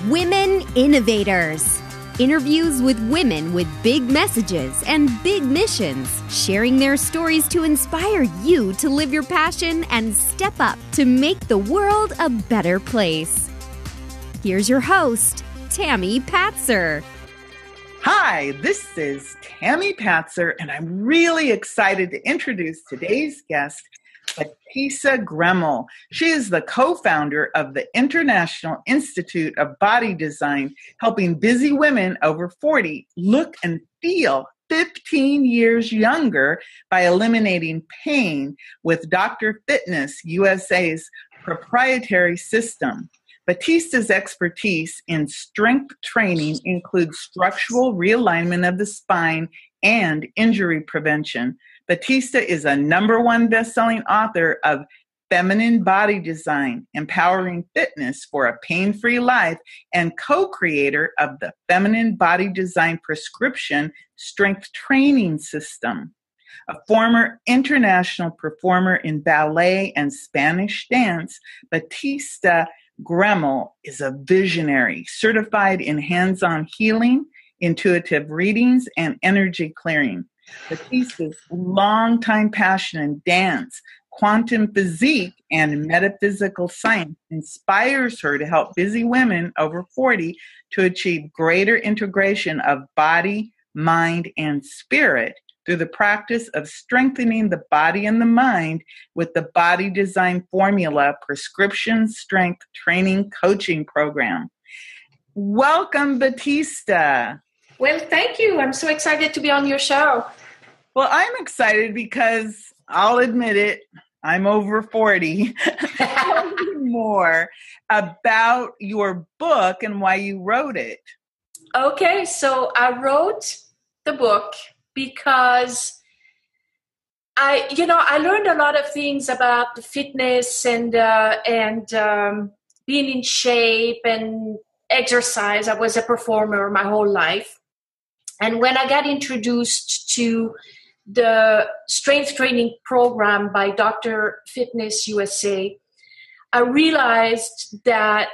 Women Innovators. Interviews with women with big messages and big missions, sharing their stories to inspire you to live your passion and step up to make the world a better place. Here's your host, Tammy Patzer. Hi, this is Tammy Patzer, and I'm really excited to introduce today's guest, Batista Gremmel. She is the co-founder of the International Institute of Body Design, helping busy women over 40 look and feel 15 years younger by eliminating pain with Dr. Fitness USA's proprietary system. Batista's expertise in strength training includes structural realignment of the spine and injury prevention. Batista is a #1 best-selling author of Feminine Body Design, Empowering Fitness for a Pain-Free Life, and co-creator of the Feminine Body Design Prescription Strength Training System. A former international performer in ballet and Spanish dance, Batista Gremmel is a visionary, certified in hands-on healing, intuitive readings, and energy clearing. Batista's longtime passion in dance, quantum physique, and metaphysical science inspires her to help busy women over 40 to achieve greater integration of body, mind, and spirit through the practice of strengthening the body and the mind with the Body Design Formula Prescription Strength Training Coaching Program. Welcome, Batista. Well, thank you. I'm so excited to be on your show. Well, I'm excited because I'll admit it, I'm over 40. Tell me more about your book and why you wrote it. Okay, so I wrote the book because I learned a lot of things about fitness and being in shape and exercise. I was a performer my whole life. And when I got introduced to the strength training program by Dr. Fitness USA, I realized that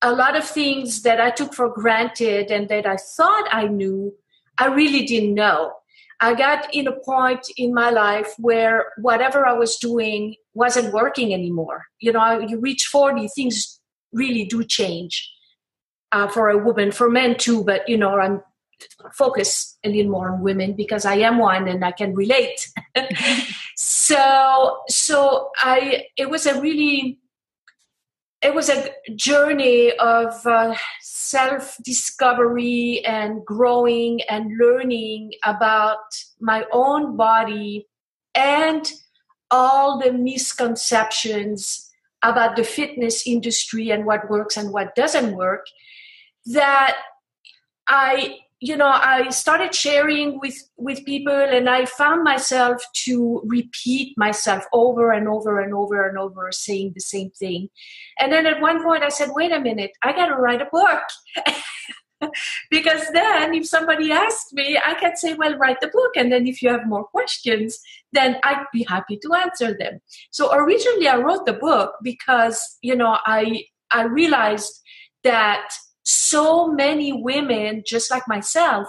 a lot of things that I took for granted and that I thought I knew, I really didn't know. I got in a point in my life where whatever I was doing wasn't working anymore. You reach 40, things really do change for a woman, for men too, but, I'm focused a little more on women because I am one and I can relate. So it was a journey of self-discovery and growing and learning about my own body and all the misconceptions about the fitness industry and what works and what doesn't work, that I started sharing with people, and I found myself to repeat myself over and over and over and over, saying the same thing. And then at one point I said, wait a minute, I got to write a book. Because then if somebody asked me, I can say, well, write the book. And then if you have more questions, then I'd be happy to answer them. So originally I wrote the book because, I realized that so many women, just like myself,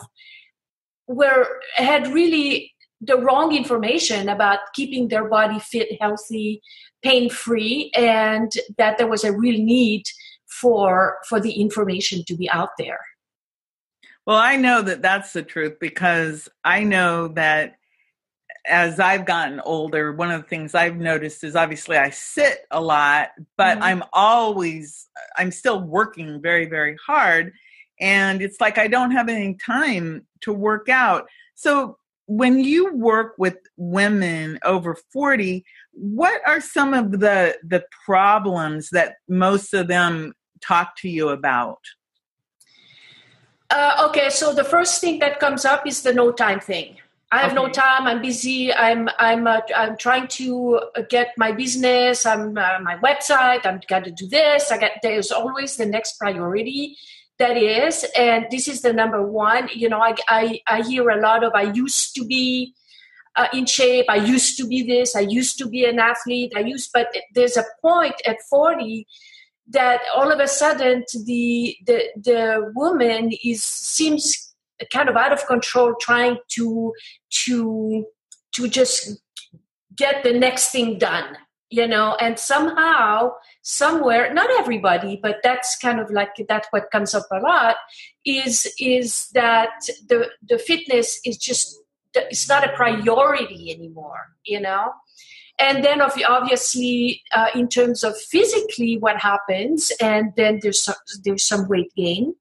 had really the wrong information about keeping their body fit, healthy, pain-free, and that there was a real need for the information to be out there. Well, I know that that's the truth because I know that as I've gotten older, one of the things I've noticed is obviously I sit a lot, but I'm still working very, very hard. And it's like I don't have any time to work out. So when you work with women over 40, what are some of the problems that most of them talk to you about? Okay, so the first thing that comes up is the no time thing. I have no time. I'm busy. I'm trying to get my business. My website. I'm got to do this. There's always the next priority. That is, and this is the number one. I hear a lot of I used to be in shape. I used to be this. I used to be an athlete. But there's a point at 40 that all of a sudden the woman seems kind of out of control, trying to just get the next thing done, and somehow, somewhere, not everybody, but that's kind of like that's what comes up a lot, is that the fitness is just, it's not a priority anymore, And then obviously, in terms of physically what happens, and then there's some weight gain,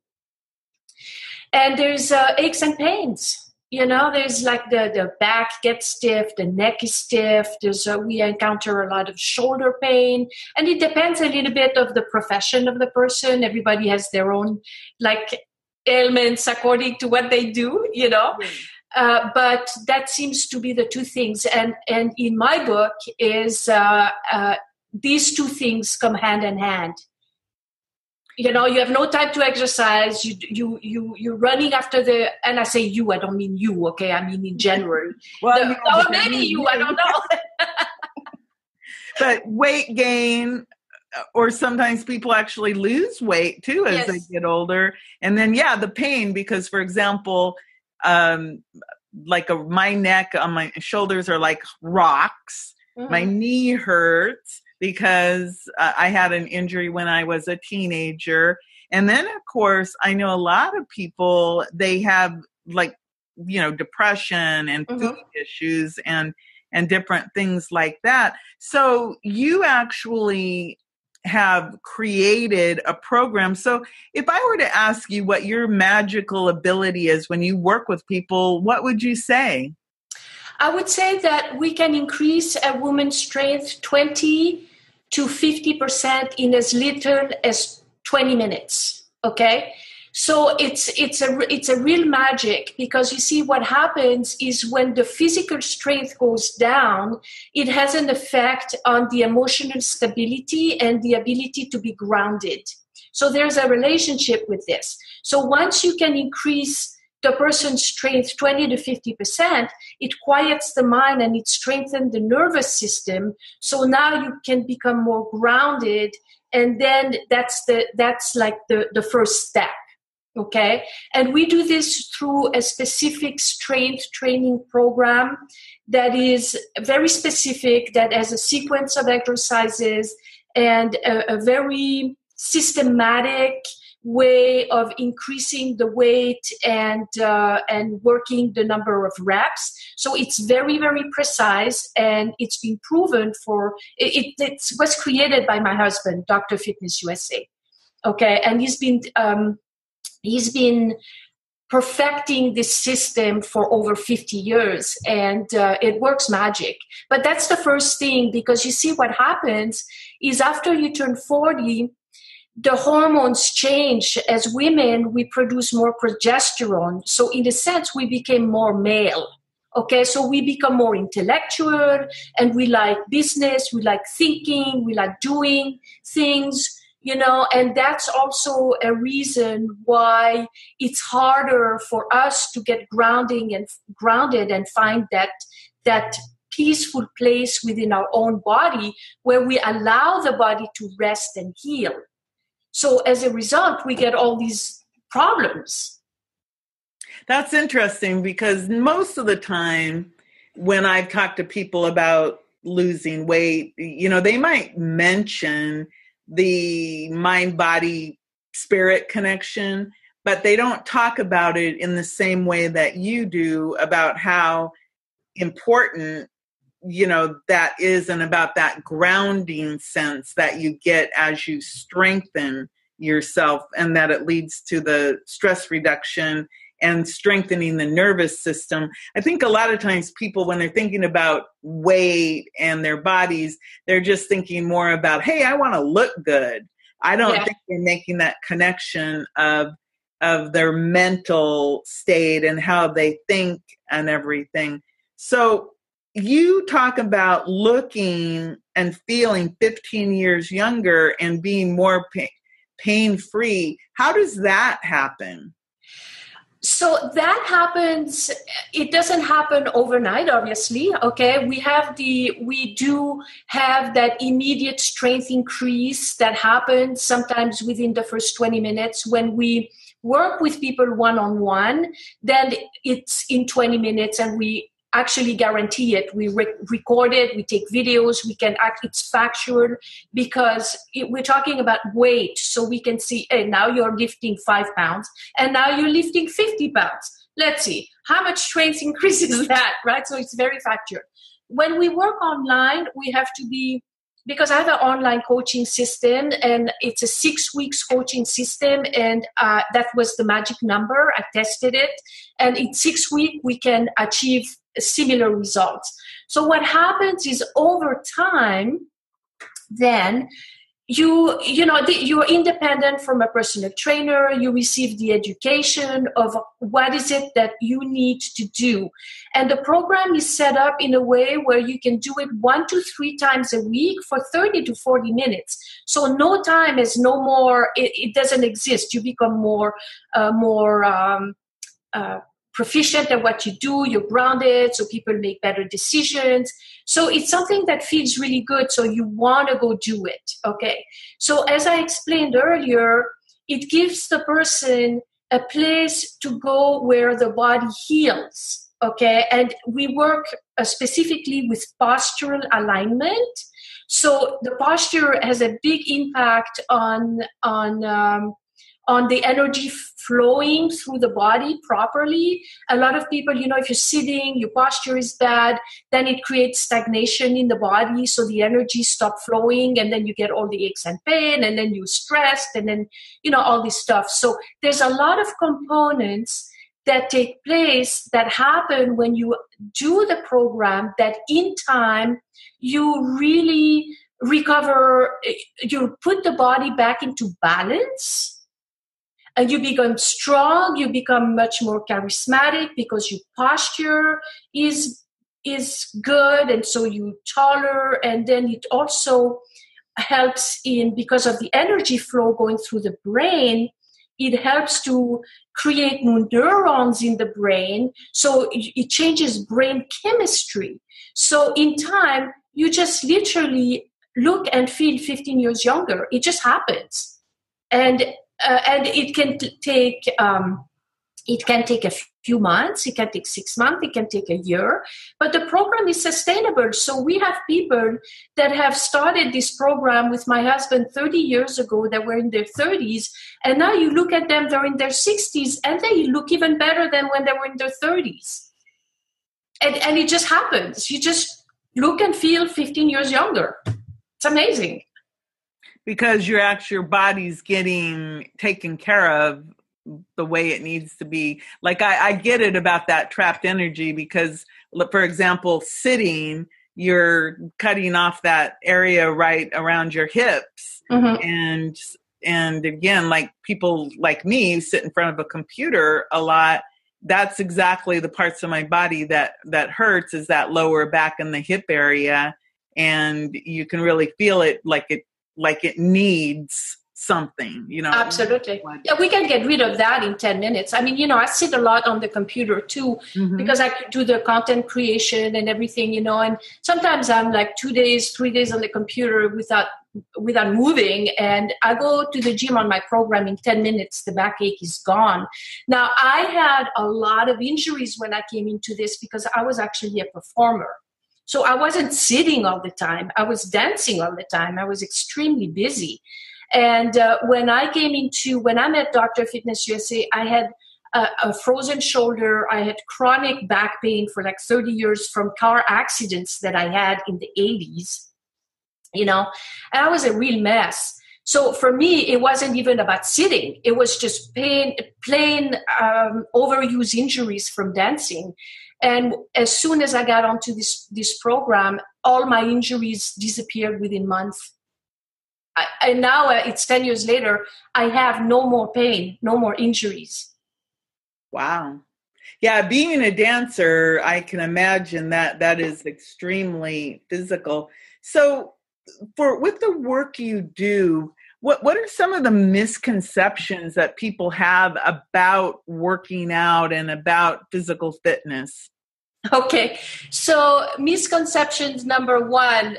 and there's aches and pains. There's like the back gets stiff, the neck is stiff. We encounter a lot of shoulder pain, and it depends a little bit of the profession of the person. Everybody has their own ailments according to what they do, but that seems to be the two things. And in my book is these two things come hand in hand. You have no time to exercise. You're running after and I say you, I don't mean you, okay? I mean in general. Well, maybe you, I don't know. But weight gain, or sometimes people actually lose weight too as they get older. And then, the pain, because for example, my neck on my shoulders are like rocks. Mm-hmm. My knee hurts because I had an injury when I was a teenager. And then, of course, I know a lot of people, they have depression and food issues and different things like that. So you actually have created a program. So if I were to ask you what your magical ability is when you work with people, what would you say? I would say that we can increase a woman's strength 20 to 50% in as little as 20 minutes. Okay. So it's a real magic, because you see what happens is when the physical strength goes down, it has an effect on the emotional stability and the ability to be grounded. So there's a relationship with this. So once you can increase the person's strength 20 to 50%, it quiets the mind and it strengthens the nervous system. So now you can become more grounded. And then that's like the first step. Okay. And we do this through a specific strength training program that is very specific, that has a sequence of exercises and a very systematic way of increasing the weight and working the number of reps. So it's very, very precise, and it's been proven it was created by my husband, Dr. Fitness USA. Okay. And he's been perfecting this system for over 50 years, and it works magic. But that's the first thing, because you see what happens is after you turn 40, the hormones change. As women, we produce more progesterone. So in a sense, we became more male. Okay, so we become more intellectual, and we like business, we like thinking, we like doing things, and that's also a reason why it's harder for us to get grounded and find that peaceful place within our own body where we allow the body to rest and heal. So as a result, we get all these problems. That's interesting, because most of the time when I've talked to people about losing weight, they might mention the mind-body-spirit connection, but they don't talk about it in the same way that you do, about how important, that is, and about that grounding sense that you get as you strengthen yourself, and that it leads to the stress reduction and strengthening the nervous system. I think a lot of times people, when they're thinking about weight and their bodies, they're just thinking more about, hey, I want to look good. I don't think they're making that connection of their mental state and how they think and everything. So you talk about looking and feeling 15 years younger and being more pain-free. How does that happen? So that happens, it doesn't happen overnight, obviously. Okay. We do have that immediate strength increase that happens sometimes within the first 20 minutes. When we work with people one-on-one, then it's in 20 minutes, and we actually guarantee it. We record it, we take videos, we can act, it's factual, because we're talking about weight. So we can see, hey, now you're lifting 5 pounds and now you're lifting 50 pounds. Let's see, how much strength increases that, right? So it's very factual. When we work online, we have to be, because I have an online coaching system, and it's a 6 weeks coaching system, and that was the magic number. I tested it, and in 6 weeks we can achieve similar results. So what happens is, over time, then you're independent from a personal trainer. You receive the education of what is it that you need to do. And the program is set up in a way where you can do it 1 to 3 times a week for 30 to 40 minutes. So no time is no more, it doesn't exist. You become more proficient at what you do, you're grounded, so people make better decisions. So it's something that feels really good, so you want to go do it, okay? So as I explained earlier, it gives the person a place to go where the body heals, okay? And we work specifically with postural alignment. So the posture has a big impact on the energy flowing through the body properly. A lot of people, if you're sitting, your posture is bad, then it creates stagnation in the body, so the energy stops flowing, and then you get all the aches and pain, and then you're stressed, and then, all this stuff. So there's a lot of components that take place that happen when you do the program, that in time you really recover, you put the body back into balance, and you become strong, you become much more charismatic because your posture is good, and so you taller, and then it also helps because of the energy flow going through the brain, it helps to create new neurons in the brain, so it changes brain chemistry. So in time, you just literally look and feel 15 years younger. It just happens. And it can take a few months, it can take 6 months, it can take a year, but the program is sustainable. So we have people that have started this program with my husband 30 years ago that were in their 30s, and now you look at them, they're in their 60s, and they look even better than when they were in their 30s. And it just happens. You just look and feel 15 years younger. It's amazing. Because your body's getting taken care of the way it needs to be. Like I get it about that trapped energy, because, for example, sitting, you're cutting off that area right around your hips. Mm-hmm. And again, like people like me sit in front of a computer a lot. That's exactly the parts of my body that hurts, is that lower back and the hip area. And you can really feel it like it needs something, Absolutely. Yeah, we can get rid of that in 10 minutes. I mean, I sit a lot on the computer too, mm-hmm. because I could do the content creation and everything, and sometimes I'm like 2 days, 3 days on the computer without moving, and I go to the gym on my program in 10 minutes, the backache is gone. Now, I had a lot of injuries when I came into this because I was actually a performer. So I wasn't sitting all the time. I was dancing all the time. I was extremely busy. And when I met Dr. Fitness USA, I had a frozen shoulder. I had chronic back pain for like 30 years from car accidents that I had in the 80s, and I was a real mess. So for me, it wasn't even about sitting. It was just plain overuse injuries from dancing. And as soon as I got onto this program, all my injuries disappeared within months. And now it's 10 years later, I have no more pain, no more injuries. Wow. Yeah, being a dancer, I can imagine that is extremely physical. So with the work you do, What are some of the misconceptions that people have about working out and about physical fitness? Okay, so misconceptions number one,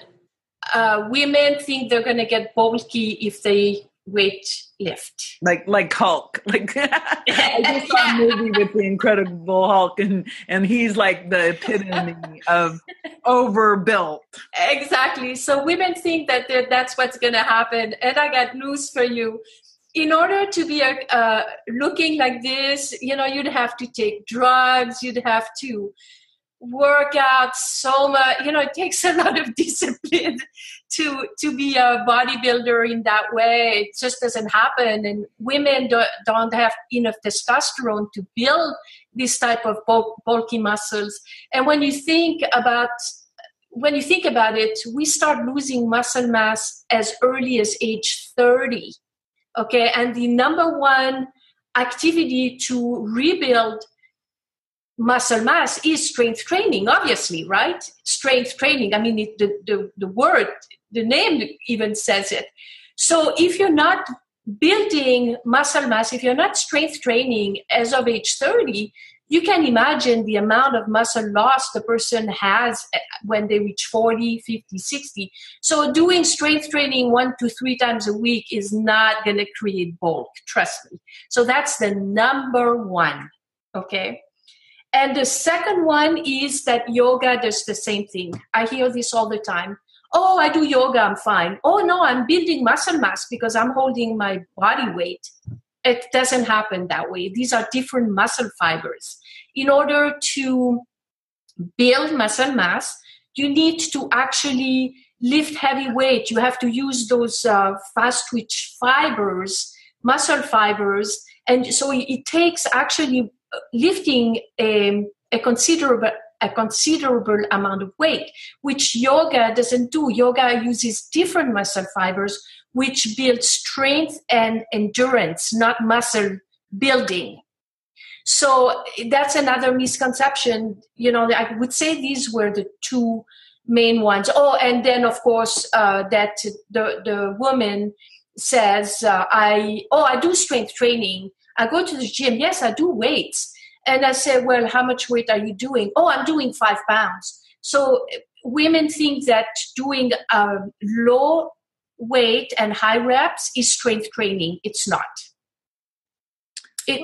women think they're going to get bulky if they weight lift. Like Hulk. Like I just saw a movie with the Incredible Hulk, and he's like the epitome of overbuilt. Exactly. So women think that that's what's going to happen. And I got news for you. In order to be looking like this, you'd have to take drugs. You'd have to work out so much. It takes a lot of discipline to be a bodybuilder in that way. It just doesn't happen. And women don't have enough testosterone to build this type of bulky muscles. And when you think about it, we start losing muscle mass as early as age 30. Okay. And the number one activity to rebuild muscle mass is strength training, obviously, right? Strength training. I mean, the name even says it. So if you're not building muscle mass, if you're not strength training as of age 30, you can imagine the amount of muscle loss the person has when they reach 40, 50, 60. So doing strength training 1 to 3 times a week is not going to create bulk, trust me. So that's the number one, okay? And the second one is that yoga does the same thing. I hear this all the time. Oh, I do yoga, I'm fine. Oh, no, I'm building muscle mass because I'm holding my body weight. It doesn't happen that way. These are different muscle fibers. In order to build muscle mass, you need to actually lift heavy weight. You have to use those fast twitch fibers, muscle fibers. And so it takes actually lifting a considerable amount of weight, which yoga doesn't do. Yoga uses different muscle fibers, which build strength and endurance, not muscle building. So that's another misconception. I would say these were the two main ones. Oh, and then of course that the woman says, I do strength training. I go to the gym. Yes, I do weights. And I say, well, how much weight are you doing? Oh, I'm doing 5 pounds. So women think that doing low weight and high reps is strength training. It's not.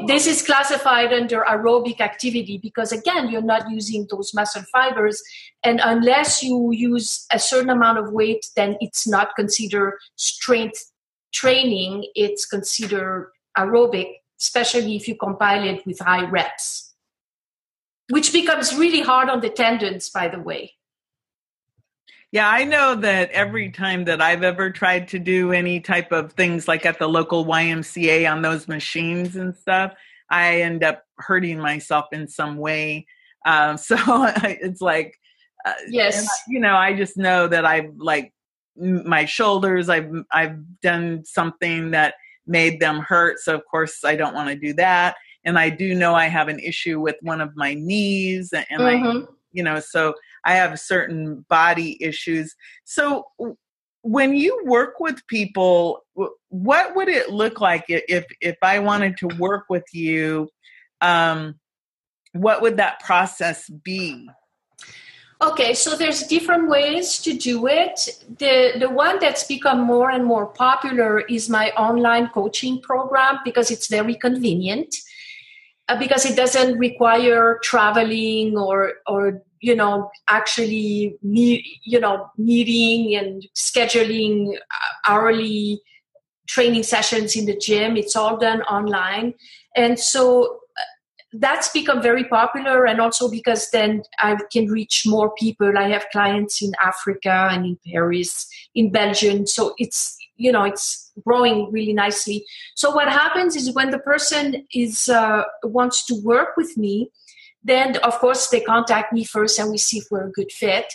This is classified under aerobic activity because, again, you're not using those muscle fibers. And unless you use a certain amount of weight, then it's not considered strength training. It's considered aerobic, especially if you compile it with high reps, which becomes really hard on the tendons, by the way. Yeah, I know that every time that I've ever tried to do any type of things like at the local YMCA on those machines and stuff, I end up hurting myself in some way. So it's like, yes, I just know that I've like my shoulders, I've done something that made them hurt. So of course I don't want to do that. And I do know I have an issue with one of my knees and so I have certain body issues. So when you work with people, what would it look like if I wanted to work with you? What would that process be? Okay, so there's different ways to do it. The one that's become more and more popular is my online coaching program because it's very convenient, because it doesn't require traveling or actually meeting and scheduling hourly training sessions in the gym. It's all done online. And so that's become very popular, and also because then I can reach more people. I have clients in Africa and in Paris, in Belgium. So it's growing really nicely. So what happens is when the person wants to work with me, then of course they contact me first and we see if we're a good fit.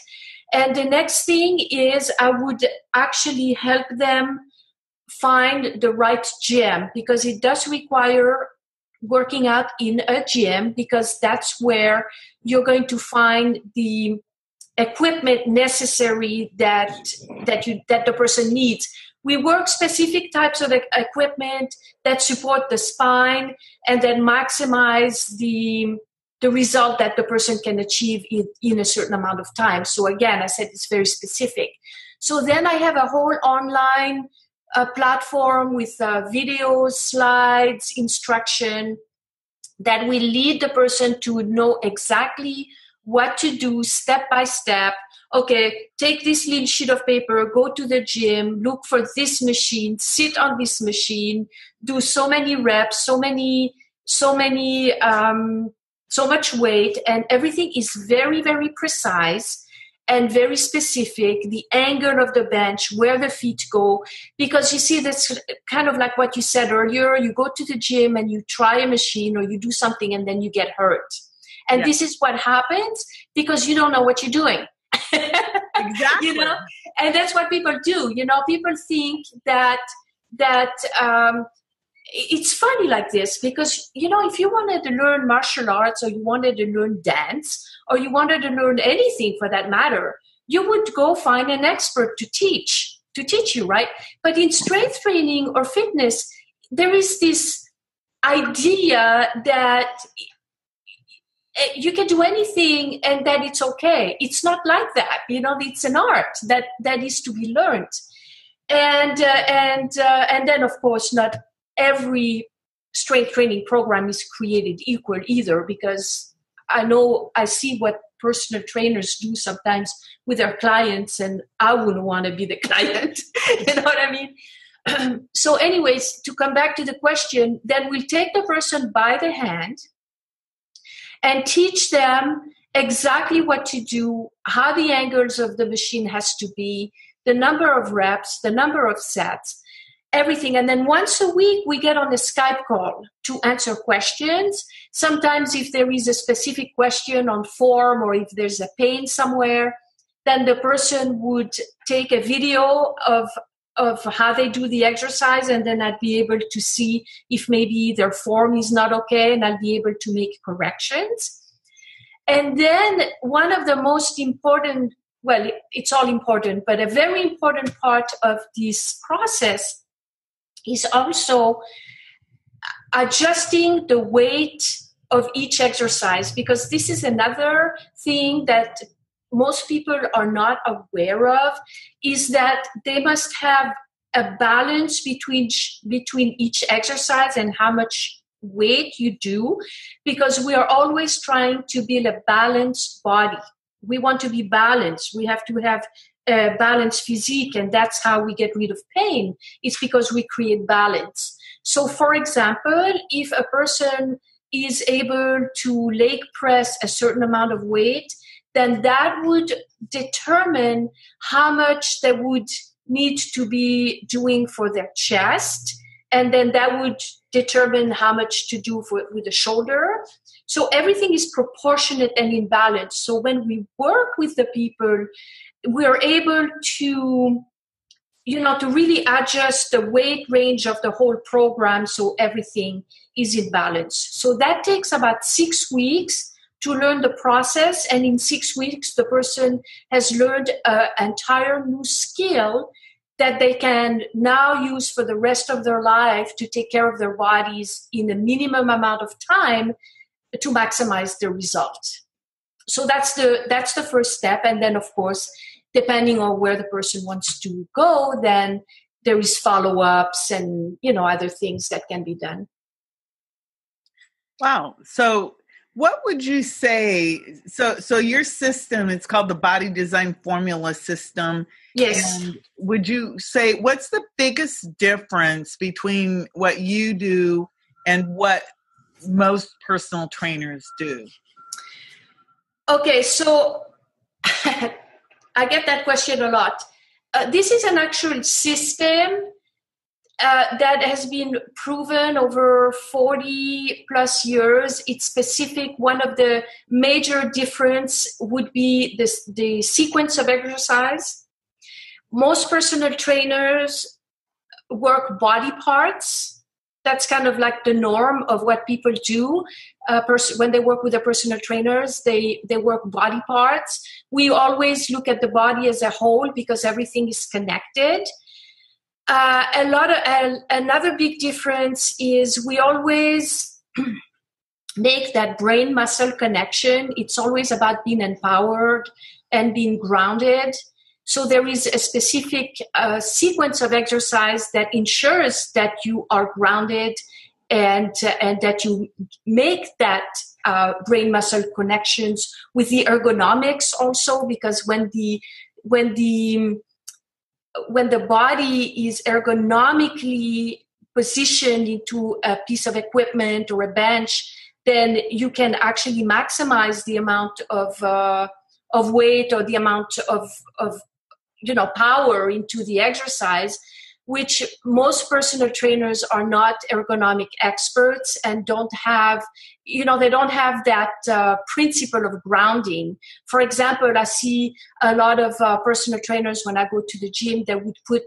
And the next thing is I would actually help them find the right gym, because it does require working out in a gym, because that's where you're going to find the equipment necessary that the person needs. We work specific types of equipment that support the spine and then maximize the result that the person can achieve in a certain amount of time. So again, I said it's very specific. So then I have a whole online platform with videos, slides, instruction that will lead the person to know exactly what to do step by step. Okay, take this little sheet of paper, go to the gym, look for this machine, sit on this machine, do so many reps, so much weight, and everything is very, very precise and very specific. The angle of the bench, where the feet go, because you see, that's kind of like what you said earlier. You go to the gym and you try a machine or you do something and then you get hurt. And This is what happens because you don't know what you're doing. Exactly. And that's what people do. People think that it's funny like this because, if you wanted to learn martial arts or you wanted to learn dance or you wanted to learn anything for that matter, you would go find an expert to teach you, right? But in strength training or fitness, there is this idea that you can do anything and that it's okay. It's not like that. It's an art that is to be learned. And then, of course, not every strength training program is created equal either, because I see what personal trainers do sometimes with their clients, and I wouldn't want to be the client. You know what I mean? So anyways, to come back to the question, then we'll take the person by the hand and teach them exactly what to do, how the angles of the machine has to be, the number of reps, the number of sets, everything. And then once a week, we get on a Skype call to answer questions. Sometimes if there is a specific question on form or if there's a pain somewhere, then the person would take a video of how they do the exercise, and then I'd be able to see if maybe their form is not okay, and I'll be able to make corrections. And then one of the most important, well, it's all important, but a very important part of this process is also adjusting the weight of each exercise, because this is another thing that most people are not aware of, is that they must have a balance between each exercise and how much weight you do, because we are always trying to build a balanced body. We want to be balanced. We have to have a balanced physique, and that's how we get rid of pain. It's because we create balance. So, for example, if a person is able to leg press a certain amount of weight, then that would determine how much they would need to be doing for their chest. And then that would determine how much to do with the shoulder. So everything is proportionate and in balance. So when we work with the people, we are able to, to really adjust the weight range of the whole program so everything is in balance. So that takes about 6 weeks to learn the process, and in 6 weeks, the person has learned an entire new skill that they can now use for the rest of their life to take care of their bodies in a minimum amount of time to maximize the result. So that's the first step, and then of course, depending on where the person wants to go, then there is follow-ups and other things that can be done. Wow. So what would you say? So your system, it's called the Body Design Formula System. Yes. And would you say, what's the biggest difference between what you do and what most personal trainers do? Okay, so I get that question a lot. This is an actual system that has been proven over 40 plus years. It's specific. One of the major difference would be the sequence of exercise. Most personal trainers work body parts. That's kind of like the norm of what people do. When they work with their personal trainers, they work body parts. We always look at the body as a whole because everything is connected. Another big difference is we always make that brain muscle connection. It's always about being empowered and being grounded. So there is a specific sequence of exercise that ensures that you are grounded and that you make that brain muscle connections with the ergonomics also, because when the body is ergonomically positioned into a piece of equipment or a bench, then you can actually maximize the amount of weight or the amount of power into the exercise, which most personal trainers are not ergonomic experts and don't have, they don't have that principle of grounding. For example, I see a lot of personal trainers when I go to the gym, they would put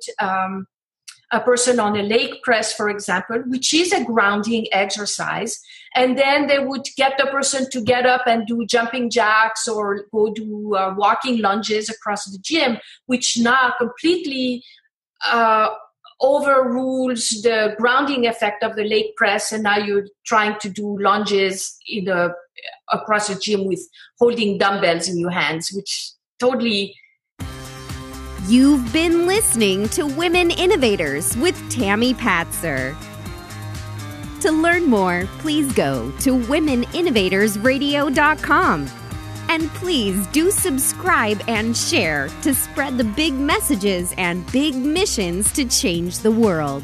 a person on a leg press, for example, which is a grounding exercise. And then they would get the person to get up and do jumping jacks or go do walking lunges across the gym, which now completely overrules the grounding effect of the leg press. And now you're trying to do lunges across the gym with holding dumbbells in your hands, which totally... You've been listening to Women Innovators with Tammy Patzer. To learn more, please go to womeninnovatorsradio.com. And please do subscribe and share to spread the big messages and big missions to change the world.